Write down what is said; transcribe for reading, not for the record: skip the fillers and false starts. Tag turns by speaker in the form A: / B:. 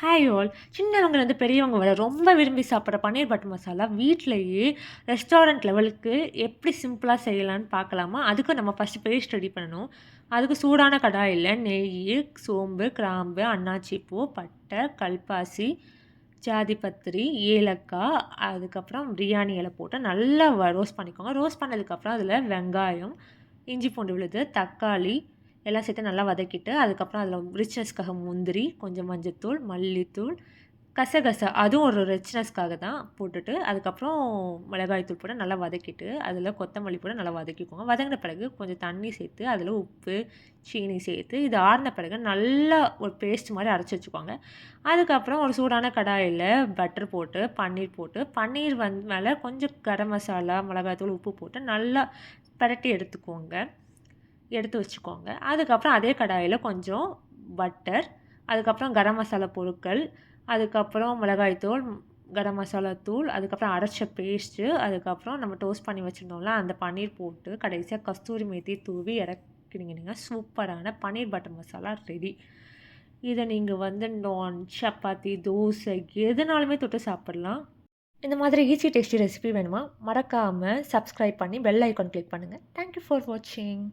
A: Hi all. சின்னவங்கலேருந்து பெரியவங்க வரை ரொம்ப விரும்பி சாப்பிட்ற பன்னீர் பட்டர் மசாலா வீட்லயே ரெஸ்டாரண்ட் லெவலுக்கு எப்படி சிம்பிளா செய்யலான்னு பார்க்கலாமா? அதுக்கு நம்ம ஃபஸ்ட்டு பேஸ்ட் ரெடி பண்ணணும். அதுக்கு சூடான கடாயில நெய், சோம்பு, கிராம்பு, அன்னாச்சி பூ, பட்டை, கல்பாசி, ஜாதிபத்திரி, ஏலக்காய், அதுக்கப்புறம் பிரியாணி இலை போட்டு நல்லா ரோஸ்ட் பண்ணிக்கோங்க. ரோஸ்ட் பண்ணதுக்கப்புறம் அதில வெங்காயம், இஞ்சி பூண்டு விழுது, தக்காளி எல்லாம் சேர்த்து நல்லா வதக்கிட்டு, அதுக்கப்புறம் அதில ரிச்னஸ்க்காக முந்திரி, கொஞ்சம் மஞ்சத்தூள், மல்லித்தூள், கசகசா அதுவும் ஒரு ரிச்னஸ்க்காக தான் போட்டுட்டு, அதுக்கப்புறம் மிளகாய் தூள் போட்டு நல்லா வதக்கிட்டு, அதில கொத்தமல்லி போட்டு நல்லா வதக்கிக்கோங்க. வதங்கின பிறகு கொஞ்சம் தண்ணி சேர்த்து, அதில உப்பு, சீனி சேர்த்து, இது ஆறின பிறகு நல்லா ஒரு பேஸ்ட் மாரி அரைச்சு வச்சுக்கோங்க. அதுக்கப்புறம் ஒரு சூடான கடாயில பட்டர் போட்டு, பன்னீர் போட்டு, பன்னீர் மேல கொஞ்சம் கரம் மசாலா, மிளகாய்த்தூள், உப்பு போட்டு நல்லா பெரட்டி எடுத்துக்கோங்க. எடுத்து வச்சுக்கோங்க. அதுக்கப்புறம் அதே கடாயில கொஞ்சம் பட்டர், அதுக்கப்புறம் கரம் மசாலா பொருட்கள், அதுக்கப்புறம் மிளகாய்த்தூள், கரம் மசாலா தூள், அதுக்கப்புறம் அரைச்ச பேஸ்ட்டு, அதுக்கப்புறம் நம்ம டோஸ்ட் பண்ணி வச்சுருந்தோம்ல, அந்த பன்னீர் போட்டு கடைசியா கஸ்தூரி மேத்தி தூவி இறக்கினீங்கன்னா, சூப்பரான பன்னீர் பட்டர் மசாலா ரெடி. இத நீங்க நான், சப்பாத்தி, தோசை எதுனாலுமே தொட்டு சாப்பிடலாம். இந்த மாதிரி ஈஸி டேஸ்டி ரெசிபி வேணுமா? மறக்காம சப்ஸ்கிரைப் பண்ணி பெல் ஐகான் கிளிக் பண்ணுங்க. தேங்க் யூ ஃபார் வாட்சிங்.